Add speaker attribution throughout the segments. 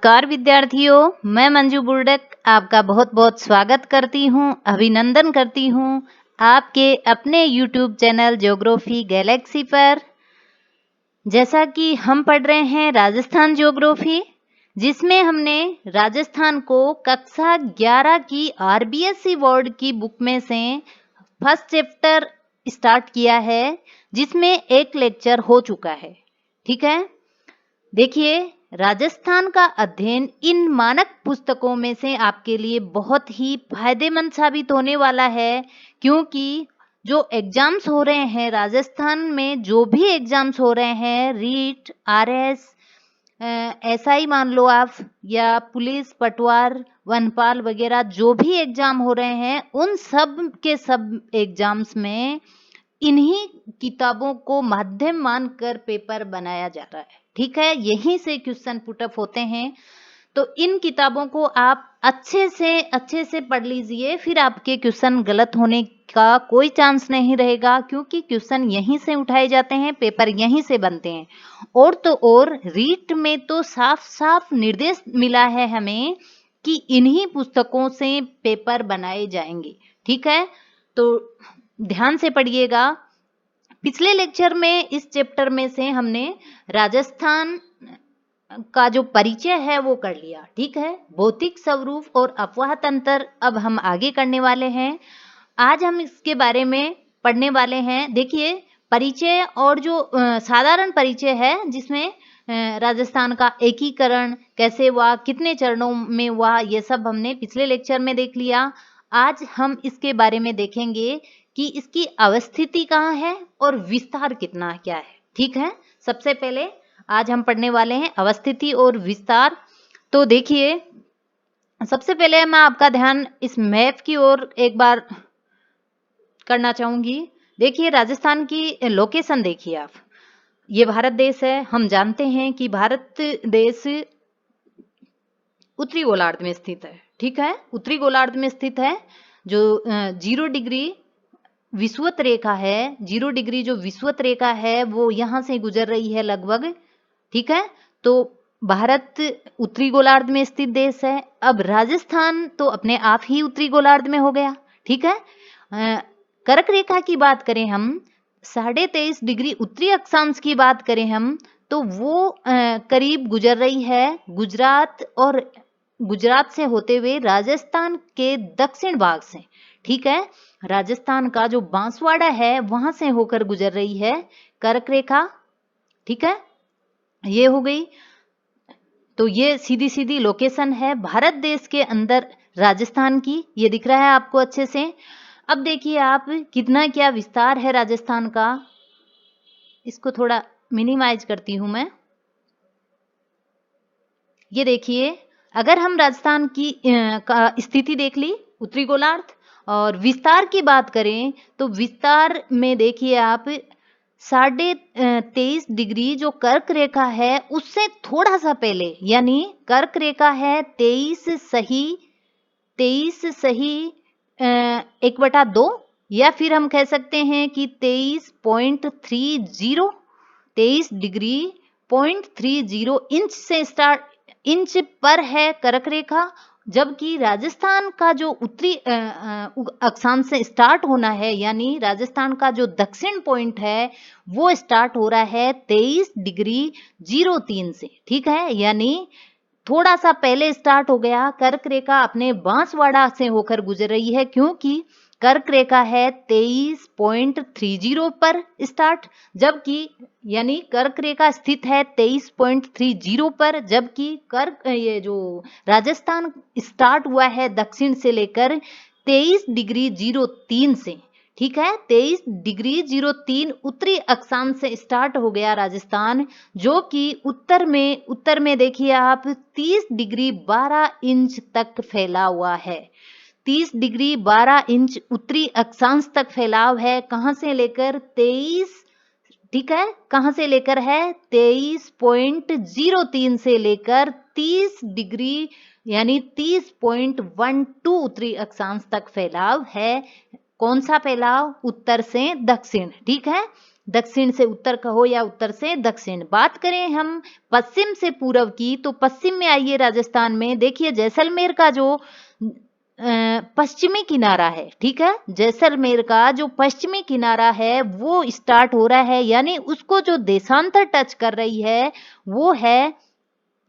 Speaker 1: नमस्कार विद्यार्थियों, मैं मंजू बुर्डक आपका बहुत बहुत स्वागत करती हूँ, अभिनंदन करती हूँ आपके अपने YouTube चैनल ज्योग्राफी गैलेक्सी पर। जैसा कि हम पढ़ रहे हैं राजस्थान ज्योग्राफी, जिसमें हमने राजस्थान को कक्षा 11 की RBSE बोर्ड की बुक में से फर्स्ट चैप्टर स्टार्ट किया है, जिसमें एक लेक्चर हो चुका है। ठीक है, देखिए राजस्थान का अध्ययन इन मानक पुस्तकों में से आपके लिए बहुत ही फायदेमंद साबित होने वाला है, क्योंकि जो एग्जाम्स हो रहे हैं राजस्थान में, जो भी एग्जाम्स हो रहे हैं, रीट, RS, SI मान लो आप, या पुलिस, पटवार, वनपाल वगैरह जो भी एग्जाम हो रहे हैं, उन सब के सब एग्जाम्स में इन्हीं किताबों को माध्यम मानकर पेपर बनाया जा रहा है। ठीक है, यहीं से क्वेश्चन पुटअप होते हैं। तो इन किताबों को आप अच्छे से पढ़ लीजिए, फिर आपके क्वेश्चन गलत होने का कोई चांस नहीं रहेगा, क्योंकि क्वेश्चन यहीं से उठाए जाते हैं, पेपर यहीं से बनते हैं। और तो और रीट में तो साफ साफ निर्देश मिला है हमें कि इन्हीं पुस्तकों से पेपर बनाए जाएंगे। ठीक है, तो ध्यान से पढ़िएगा। पिछले लेक्चर में इस चैप्टर में से हमने राजस्थान का जो परिचय है वो कर लिया। ठीक है, भौतिक स्वरूप और अपवाह तंत्र अब हम आगे करने वाले हैं। आज हम इसके बारे में पढ़ने वाले हैं। देखिए, परिचय और जो साधारण परिचय है, जिसमें राजस्थान का एकीकरण कैसे हुआ, कितने चरणों में हुआ, ये सब हमने पिछले लेक्चर में देख लिया। आज हम इसके बारे में देखेंगे कि इसकी अवस्थिति कहाँ है और विस्तार कितना क्या है। ठीक है, सबसे पहले आज हम पढ़ने वाले हैं अवस्थिति और विस्तार। तो देखिए, सबसे पहले मैं आपका ध्यान इस मैप की ओर एक बार करना चाहूंगी। देखिए, राजस्थान की लोकेशन देखिए आप। ये भारत देश है। हम जानते हैं कि भारत देश उत्तरी गोलार्ध में स्थित है। ठीक है, उत्तरी गोलार्ध में स्थित है। जो 0 डिग्री विषुवत रेखा है, 0 डिग्री जो विषुवत रेखा है वो यहाँ से गुजर रही है लगभग। ठीक है, तो भारत उत्तरी गोलार्ध में स्थित देश है। अब राजस्थान तो अपने आप ही उत्तरी गोलार्ध में हो गया। ठीक है, कर्क रेखा की बात करें हम, 23.5 डिग्री उत्तरी अक्षांश की बात करें हम, तो वो करीब गुजर रही है गुजरात, और गुजरात से होते हुए राजस्थान के दक्षिण भाग से। ठीक है, राजस्थान का जो बांसवाड़ा है वहां से होकर गुजर रही है कर्क रेखा। ठीक है, ये हो गई। तो ये सीधी सीधी लोकेशन है भारत देश के अंदर राजस्थान की। ये दिख रहा है आपको अच्छे से। अब देखिए आप, कितना क्या विस्तार है राजस्थान का। इसको थोड़ा मिनिमाइज करती हूं मैं। ये देखिए, अगर हम राजस्थान की स्थिति देख ली, उत्तरी गोलार्ध, और विस्तार की बात करें तो विस्तार में देखिए आप 23.5 डिग्री जो कर्क रेखा है उससे थोड़ा सा पहले, यानी कर्क रेखा है 23 सही 1/2, या फिर हम कह सकते हैं कि 23 डिग्री 0.30 इंच से स्टार्ट, इंच पर है कर्क रेखा। जबकि राजस्थान का जो उत्तरी अक्षांश से स्टार्ट होना है, यानी राजस्थान का जो दक्षिण पॉइंट है वो स्टार्ट हो रहा है 23 डिग्री 03 से। ठीक है, यानी थोड़ा सा पहले स्टार्ट हो गया। कर्क रेखा अपने बांसवाड़ा से होकर गुजर रही है, क्योंकि कर्क रेखा है 23.30 पर स्टार्ट, जबकि यानी कर्क रेखा स्थित है 23.30 पर, जबकि कर्क ये जो राजस्थान स्टार्ट हुआ है दक्षिण से लेकर 23 डिग्री 03 से। ठीक है, 23 डिग्री 03 उत्तरी अक्षांश से स्टार्ट हो गया राजस्थान, जो कि उत्तर में देखिए आप 30 डिग्री 12 इंच तक फैला हुआ है। 30 डिग्री 12 इंच उत्तरी अक्षांश तक फैलाव है। कहां से लेकर 23, ठीक है, कहां से लेकर है 23.03 से लेकर 30 डिग्री यानी 30.12 उत्तरी अक्षांश तक फैलाव है। कौन सा फैलाव? उत्तर से दक्षिण। ठीक है, दक्षिण से उत्तर कहो या उत्तर से दक्षिण। बात करें हम पश्चिम से पूर्व की, तो पश्चिम में आइए राजस्थान में, देखिए जैसलमेर का जो पश्चिमी किनारा है, ठीक है, जैसलमेर का जो पश्चिमी किनारा है वो स्टार्ट हो रहा है, यानी उसको जो देशांतर टच कर रही है वो है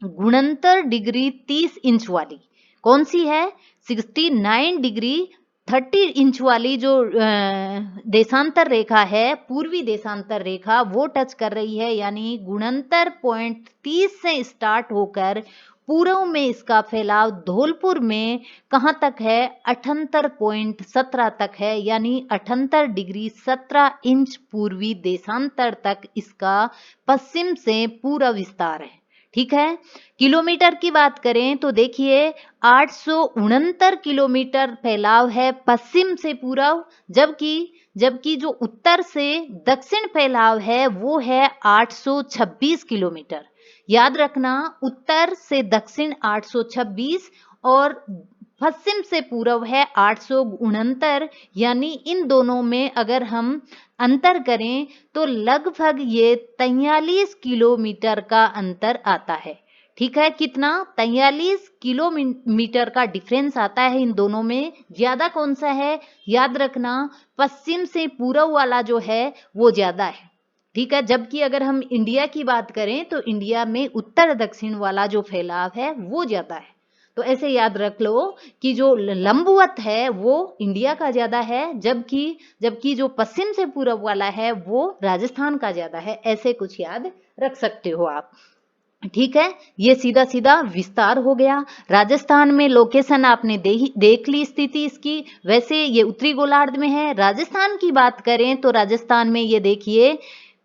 Speaker 1: गुणंतर डिग्री 30 इंच वाली। कौन सी है? 69 डिग्री 30 इंच वाली जो देशांतर रेखा है, पूर्वी देशांतर रेखा, वो टच कर रही है, यानी गुणंतर पॉइंट 30 से स्टार्ट होकर पूर्व में इसका फैलाव धौलपुर में कहाँ तक है? 78.17 तक है, यानी 78 डिग्री 17 इंच पूर्वी देशांतर तक इसका पश्चिम से पूरा विस्तार है, ठीक है। किलोमीटर की बात करें तो देखिए 869 किलोमीटर फैलाव है पश्चिम से पूर्व, जबकि जो उत्तर से दक्षिण फैलाव है वो है 826 किलोमीटर। याद रखना, उत्तर से दक्षिण 826 और पश्चिम से पूर्व है 869, यानी इन दोनों में अगर हम अंतर करें तो लगभग ये 43 किलोमीटर का अंतर आता है, ठीक है। कितना? 43 किलोमीटर का डिफरेंस आता है इन दोनों में। ज्यादा कौन सा है? याद रखना, पश्चिम से पूर्व वाला जो है वो ज्यादा है, ठीक है। जबकि अगर हम इंडिया की बात करें तो इंडिया में उत्तर दक्षिण वाला जो फैलाव है वो ज्यादा है। तो ऐसे याद रख लो कि जो लंबवत है वो इंडिया का ज्यादा है, जबकि जो पश्चिम से पूर्व वाला है वो राजस्थान का ज्यादा है। ऐसे कुछ याद रख सकते हो आप, ठीक है। ये सीधा सीधा विस्तार हो गया। राजस्थान में लोकेशन आपने देख ली स्थिति इसकी। वैसे ये उत्तरी गोलार्ध में है। राजस्थान की बात करें तो राजस्थान में ये देखिए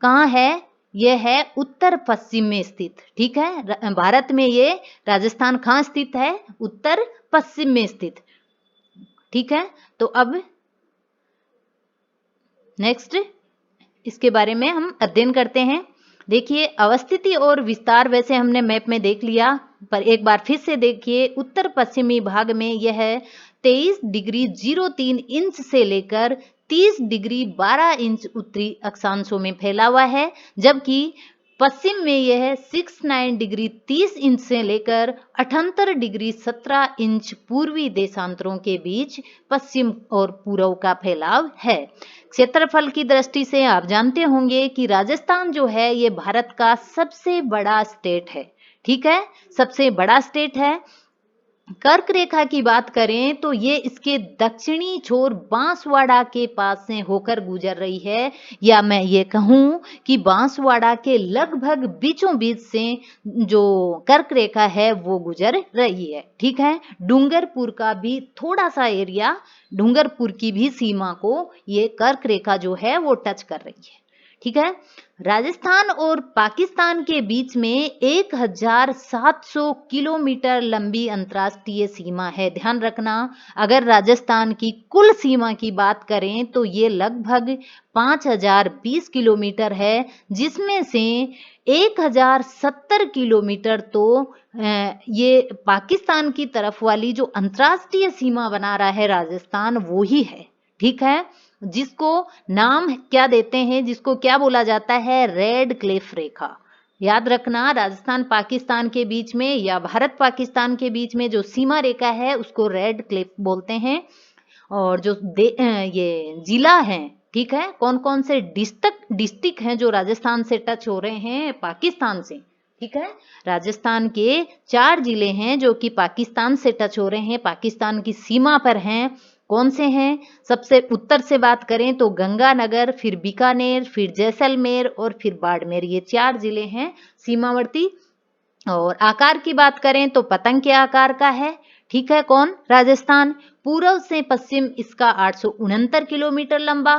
Speaker 1: कहाँ है? ये है उत्तर पश्चिम में स्थित, ठीक है। भारत में ये राजस्थान कहाँ स्थित है? उत्तर पश्चिम में स्थित, ठीक है। तो अब नेक्स्ट इसके बारे में हम अध्ययन करते हैं। देखिए अवस्थिति और विस्तार वैसे हमने मैप में देख लिया, पर एक बार फिर से देखिए उत्तर पश्चिमी भाग में यह 23 डिग्री 03 इंच से लेकर 30 डिग्री 12 इंच उत्तरी अक्षांशों में फैला हुआ है, जबकि पश्चिम में यह 69 डिग्री 30 इंच से लेकर 78 डिग्री 17 इंच पूर्वी देशांतरों के बीच पश्चिम और पूर्व का फैलाव है। क्षेत्रफल की दृष्टि से आप जानते होंगे कि राजस्थान जो है ये भारत का सबसे बड़ा स्टेट है, ठीक है, सबसे बड़ा स्टेट है। कर्क रेखा की बात करें तो ये इसके दक्षिणी छोर बांसवाड़ा के पास से होकर गुजर रही है, या मैं ये कहूं कि बांसवाड़ा के लगभग बीचों बीच से जो कर्क रेखा है वो गुजर रही है, ठीक है। डूंगरपुर का भी थोड़ा सा एरिया, डूंगरपुर की भी सीमा को ये कर्क रेखा जो है वो टच कर रही है, ठीक है। राजस्थान और पाकिस्तान के बीच में 1700 किलोमीटर लंबी अंतर्राष्ट्रीय सीमा है। ध्यान रखना, अगर राजस्थान की कुल सीमा की बात करें तो ये लगभग 5020 किलोमीटर है, जिसमें से 1070 किलोमीटर तो ये पाकिस्तान की तरफ वाली जो अंतर्राष्ट्रीय सीमा बना रहा है राजस्थान वो ही है, ठीक है, जिसको नाम क्या देते हैं, जिसको क्या बोला जाता है? रेड क्लिफ रेखा। याद रखना, राजस्थान पाकिस्तान के बीच में या भारत पाकिस्तान के बीच में जो सीमा रेखा है उसको रेड क्लिफ बोलते हैं। और जो ये जिला है, ठीक है, कौन कौन से डिस्ट्रिक्ट हैं जो राजस्थान से टच हो रहे हैं पाकिस्तान से, ठीक है। राजस्थान के 4 जिले हैं जो कि पाकिस्तान से टच हो रहे हैं, पाकिस्तान की सीमा पर हैं। कौन से हैं? सबसे उत्तर से बात करें तो गंगानगर, फिर बीकानेर, फिर जैसलमेर और फिर बाड़मेर, ये 4 जिले हैं सीमावर्ती। और आकार की बात करें तो पतंग के आकार का है, ठीक है, कौन? राजस्थान। पूर्व से पश्चिम इसका 869 किलोमीटर लंबा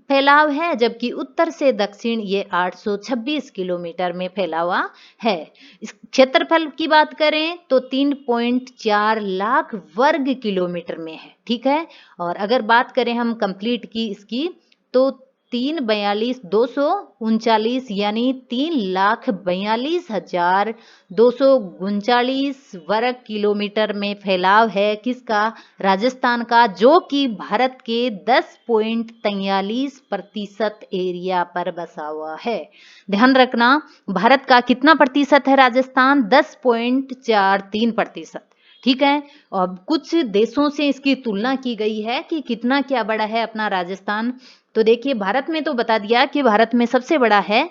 Speaker 1: फैलाव है, जबकि उत्तर से दक्षिण ये 826 किलोमीटर में फैला हुआ है। इस क्षेत्रफल की बात करें तो 3.4 लाख वर्ग किलोमीटर में है, ठीक है। और अगर बात करें हम कंप्लीट की इसकी तो 34239 यानी 3,42,239 वर्ग किलोमीटर में फैलाव है किसका? राजस्थान का, जो कि भारत के 10.43% एरिया पर बसा हुआ है। ध्यान रखना, भारत का कितना प्रतिशत है राजस्थान? 10.43%। ठीक है। अब कुछ देशों से इसकी तुलना की गई है कि कितना क्या बड़ा है अपना राजस्थान। तो देखिए, भारत में तो बता दिया कि भारत में सबसे बड़ा है,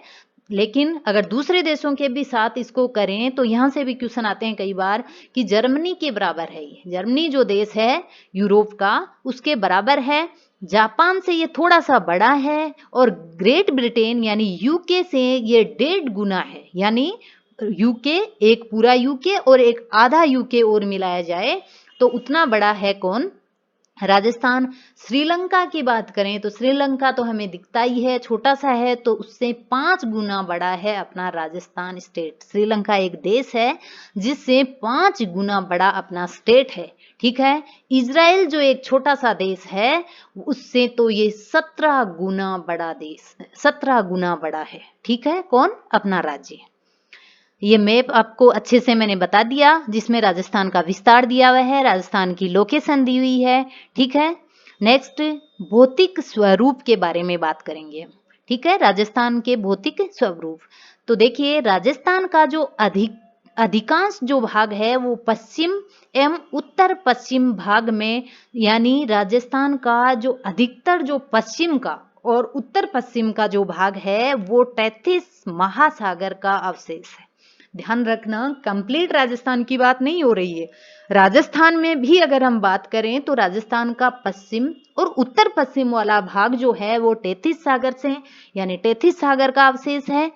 Speaker 1: लेकिन अगर दूसरे देशों के भी साथ इसको करें तो यहाँ से भी क्वेश्चन आते हैं कई बार कि जर्मनी के बराबर है ये। जर्मनी जो देश है यूरोप का, उसके बराबर है। जापान से ये थोड़ा सा बड़ा है और ग्रेट ब्रिटेन यानी यूके से ये 1.5 गुना है। यानी यूके, एक पूरा यूके और एक आधा यूके और मिलाया जाए तो उतना बड़ा है कौन? राजस्थान। श्रीलंका की बात करें तो श्रीलंका तो हमें दिखता ही है, छोटा सा है, तो उससे 5 गुना बड़ा है अपना राजस्थान स्टेट। श्रीलंका एक देश है जिससे 5 गुना बड़ा अपना स्टेट है। ठीक है। इजराइल जो एक छोटा सा देश है उससे तो ये 17 गुना बड़ा देश, 17 गुना बड़ा है। ठीक है। कौन? अपना राज्य। ये मैप आपको अच्छे से मैंने बता दिया, जिसमें राजस्थान का विस्तार दिया हुआ है, राजस्थान की लोकेशन दी हुई है। ठीक है। नेक्स्ट, भौतिक स्वरूप के बारे में बात करेंगे। ठीक है, राजस्थान के भौतिक स्वरूप। तो देखिए, राजस्थान का जो अधिकांश जो भाग है वो पश्चिम एवं उत्तर पश्चिम भाग में, यानी राजस्थान का जो अधिकतर जो पश्चिम का और उत्तर पश्चिम का जो भाग है वो 33 महासागर का अवशेष है। ध्यान रखना, कंप्लीट राजस्थान की बात नहीं हो रही है। राजस्थान में भी अगर हम बात करें तो राजस्थान का पश्चिम और उत्तर पश्चिम वाला भाग जो है वो 33 सागर से, यानी 33 सागर का अवशेष है,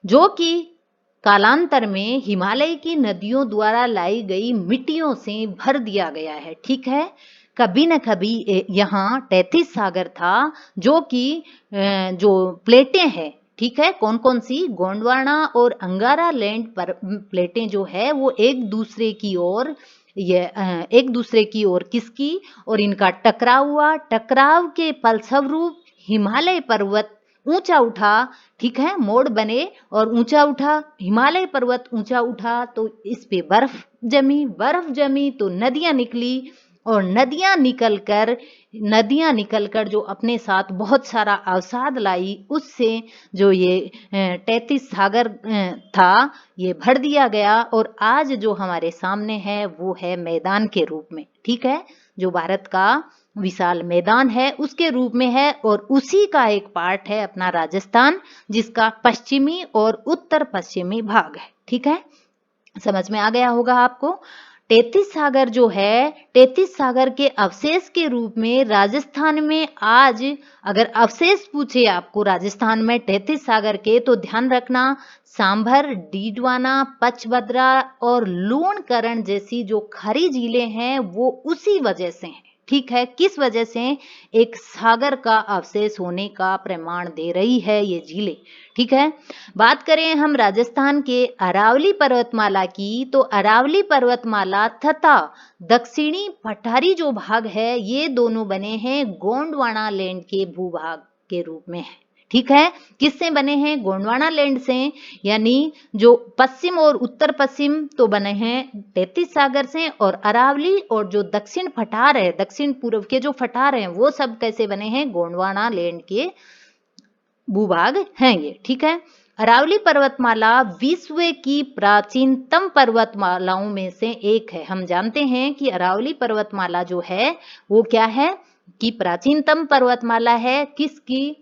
Speaker 1: जो कि कालांतर में हिमालय की नदियों द्वारा लाई गई मिट्टियों से भर दिया गया है। ठीक है। कभी न कभी यहाँ 33 सागर था, जो कि जो प्लेटें हैं, ठीक है, कौन कौन सी? गोंडवाना और अंगारा लैंड पर प्लेटें जो है वो एक दूसरे की ओर, एक दूसरे की ओर किसकी? और इनका टकराव हुआ। टकराव के फलस्वरूप हिमालय पर्वत ऊंचा उठा। ठीक है। मोड़ बने और ऊंचा उठा, हिमालय पर्वत ऊंचा उठा तो इस पे बर्फ जमी, बर्फ जमी तो नदियां निकली, और नदियां निकलकर जो अपने साथ बहुत सारा अवसाद लाई, उससे जो ये 33 सागर था ये भर दिया गया, और आज जो हमारे सामने है वो है मैदान के रूप में। ठीक है। जो भारत का विशाल मैदान है उसके रूप में है, और उसी का एक पार्ट है अपना राजस्थान, जिसका पश्चिमी और उत्तर पश्चिमी भाग है। ठीक है। समझ में आ गया होगा आपको। 33 सागर जो है, 33 सागर के अवशेष के रूप में राजस्थान में आज अगर अवशेष पूछे आपको राजस्थान में 33 सागर के, तो ध्यान रखना, सांभर, डीडवाना, पचबदरा और लूणकरण जैसी जो खारी झीलें हैं वो उसी वजह से हैं। ठीक है। किस वजह से? एक सागर का अवशेष होने का प्रमाण दे रही है ये झीलें। ठीक है। बात करें हम राजस्थान के अरावली पर्वतमाला की, तो अरावली पर्वतमाला तथा दक्षिणी पठारी जो भाग है ये दोनों बने हैं गोंडवाना लैंड के भूभाग के रूप में है। ठीक है। किससे बने हैं? गोंडवाना लैंड से, यानी जो पश्चिम और उत्तर पश्चिम तो बने हैं 33 सागर से, और अरावली और जो दक्षिण पठार है, दक्षिण पूर्व के जो पठार हैं वो सब कैसे बने हैं? गोंडवाना लैंड के भूभाग हैं ये। ठीक है। अरावली पर्वतमाला विश्व की प्राचीनतम पर्वतमालाओं में से एक है। हम जानते हैं कि अरावली पर्वतमाला जो है वो क्या है? कि प्राचीनतम पर्वतमाला है। किसकी?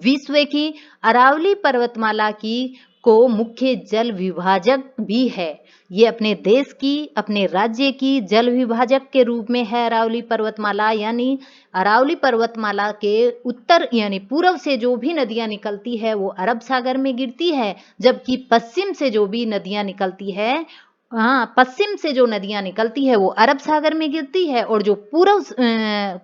Speaker 1: विश्व की। अरावली पर्वतमाला की को मुख्य जल विभाजक भी है। ये अपने देश की, अपने राज्य की जल विभाजक के रूप में है अरावली पर्वतमाला। यानी अरावली पर्वतमाला के उत्तर यानी पूर्व से जो भी नदियां निकलती है वो अरब सागर में गिरती है, जबकि पश्चिम से जो भी नदियां निकलती है, पश्चिम से जो नदियां निकलती है वो अरब सागर में गिरती है, और जो पूर्व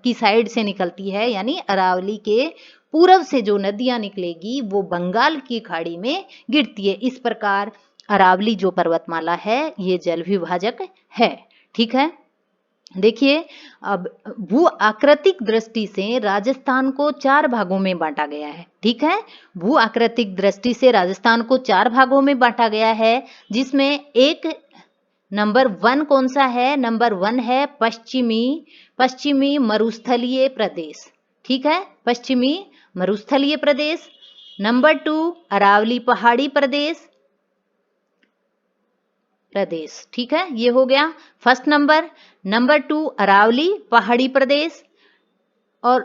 Speaker 1: की साइड से निकलती है, यानी अरावली के पूर्व से जो नदियां निकलेगी वो बंगाल की खाड़ी में गिरती है। इस प्रकार अरावली जो पर्वतमाला है ये जल विभाजक है। ठीक है। देखिए, अब भू आकृतिक दृष्टि से राजस्थान को 4 भागों में बांटा गया है, ठीक है। भू आकृतिक दृष्टि से राजस्थान को 4 भागों में बांटा गया है, जिसमें एक नंबर 1 कौन सा है? नंबर 1 है पश्चिमी मरुस्थलीय प्रदेश, ठीक है, पश्चिमी मरुस्थलीय प्रदेश। नंबर 2 अरावली पहाड़ी प्रदेश, ठीक है, ये हो गया फर्स्ट नंबर। नंबर 2 अरावली पहाड़ी प्रदेश, और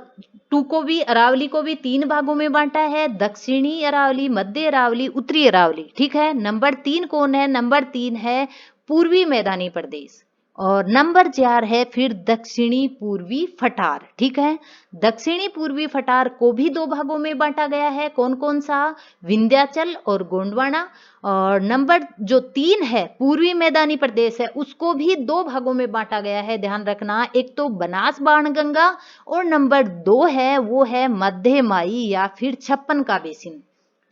Speaker 1: अरावली को भी 3 भागों में बांटा है, दक्षिणी अरावली, मध्य अरावली, उत्तरी अरावली, ठीक है। नंबर 3 कौन है? नंबर 3 है पूर्वी मैदानी प्रदेश, और नंबर 4 है फिर दक्षिणी पूर्वी फटार, ठीक है। दक्षिणी पूर्वी फटार को भी 2 भागों में बांटा गया है, कौन कौन सा? विंध्याचल और गोंडवाना। और नंबर जो 3 है पूर्वी मैदानी प्रदेश है, उसको भी 2 भागों में बांटा गया है, ध्यान रखना, एक तो बनास बाणगंगा, और नंबर 2 है वो है मध्यमाई या फिर छप्पन का बेसिन,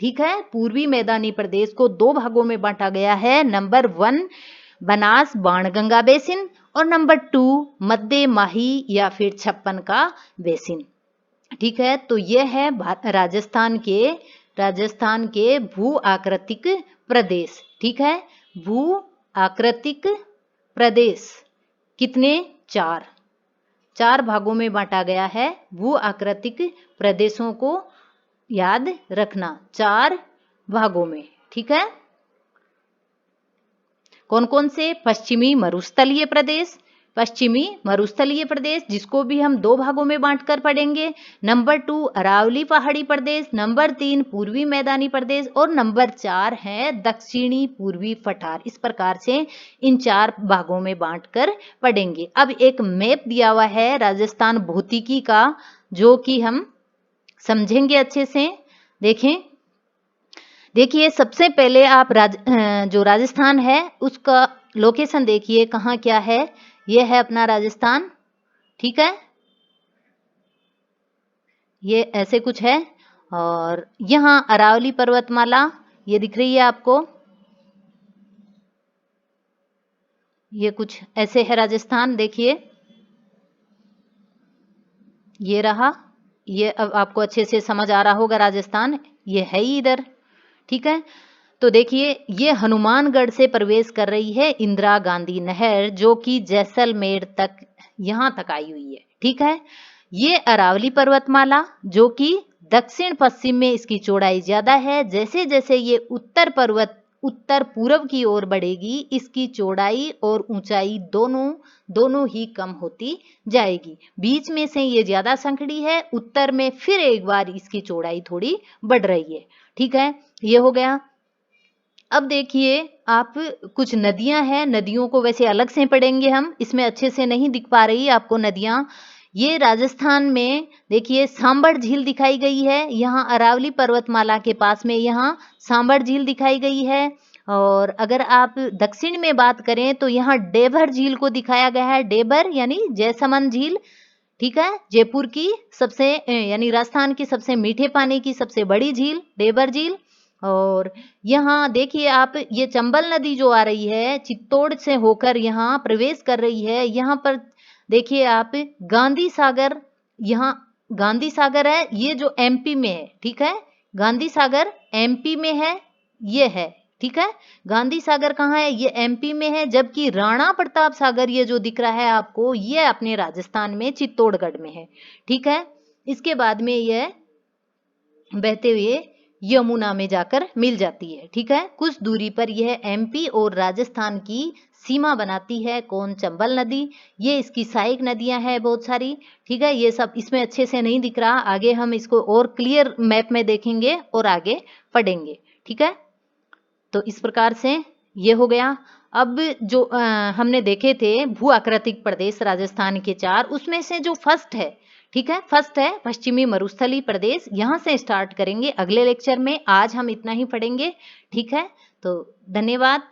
Speaker 1: ठीक है। पूर्वी मैदानी प्रदेश को 2 भागों में बांटा गया है, नंबर 1 बनास बाणगंगा बेसिन, और नंबर 2 मध्य माही या फिर छप्पन का बेसिन, ठीक है। तो यह है राजस्थान के भू आकृतिक प्रदेश, ठीक है। भू आकृतिक प्रदेश कितने? 4 भागों में बांटा गया है। भू आकृतिक प्रदेशों को याद रखना, 4 भागों में, ठीक है। कौन कौन से? पश्चिमी मरुस्थलीय प्रदेश, जिसको भी हम 2 भागों में बांटकर पढ़ेंगे। नंबर 2 अरावली पहाड़ी प्रदेश, नंबर 3 पूर्वी मैदानी प्रदेश, और नंबर 4 है दक्षिणी पूर्वी पठार। इस प्रकार से इन 4 भागों में बांटकर पढ़ेंगे। अब एक मैप दिया हुआ है राजस्थान भौतिकी का, जो कि हम समझेंगे अच्छे से। देखिए, सबसे पहले आप जो राजस्थान है उसका लोकेशन देखिए, कहाँ क्या है। ये है अपना राजस्थान, ठीक है, ये ऐसे कुछ है। और यहाँ अरावली पर्वतमाला ये दिख रही है आपको, ये कुछ ऐसे है राजस्थान। देखिए, ये रहा, ये अब आपको अच्छे से समझ आ रहा होगा राजस्थान, ये है ही इधर, ठीक है। तो देखिए, ये हनुमानगढ़ से प्रवेश कर रही है इंदिरा गांधी नहर, जो कि जैसलमेर तक यहां तक आई हुई है, ठीक है। ये अरावली पर्वतमाला, जो कि दक्षिण पश्चिम में इसकी चौड़ाई ज्यादा है, जैसे जैसे ये उत्तर पूर्व की ओर बढ़ेगी, इसकी चौड़ाई और ऊंचाई दोनों ही कम होती जाएगी। बीच में से ये ज्यादा संकड़ी है, उत्तर में फिर एक बार इसकी चौड़ाई थोड़ी बढ़ रही है, ठीक है। ये हो गया। अब देखिए आप, कुछ नदियां हैं, नदियों को वैसे अलग से पढ़ेंगे हम, इसमें अच्छे से नहीं दिख पा रही आपको नदियां। ये राजस्थान में देखिए सांबर झील दिखाई गई है, यहाँ अरावली पर्वतमाला के पास में यहाँ सांबर झील दिखाई गई है। और अगर आप दक्षिण में बात करें तो यहाँ डेबर झील को दिखाया गया है, डेबर यानी जैसमंद झील, ठीक है। जयपुर की सबसे यानी राजस्थान की सबसे मीठे पानी की सबसे बड़ी झील डेबर झील। और यहाँ देखिए आप, ये चंबल नदी जो आ रही है चित्तौड़ से होकर यहाँ प्रवेश कर रही है, यहाँ पर देखिए आप गांधी सागर, यहाँ गांधी सागर है, ये जो एमपी में है, ठीक है। गांधी सागर एमपी में है, ये है, ठीक है। गांधी सागर कहाँ है? ये एमपी में है, जबकि राणा प्रताप सागर ये जो दिख रहा है आपको, ये अपने राजस्थान में चित्तौड़गढ़ में है, ठीक है। इसके बाद में यह बहते हुए यमुना में जाकर मिल जाती है, ठीक है। कुछ दूरी पर यह एमपी और राजस्थान की सीमा बनाती है, कौन? चंबल नदी। ये इसकी सहायक नदियां हैं बहुत सारी, ठीक है। ये सब इसमें अच्छे से नहीं दिख रहा, आगे हम इसको और क्लियर मैप में देखेंगे और आगे पढ़ेंगे, ठीक है। तो इस प्रकार से ये हो गया। अब जो हमने देखे थे भू आकृतिक प्रदेश राजस्थान के 4, उसमें से जो फर्स्ट है, ठीक है, फर्स्ट है पश्चिमी मरुस्थलीय प्रदेश, यहां से स्टार्ट करेंगे अगले लेक्चर में। आज हम इतना ही पढ़ेंगे, ठीक है। तो धन्यवाद।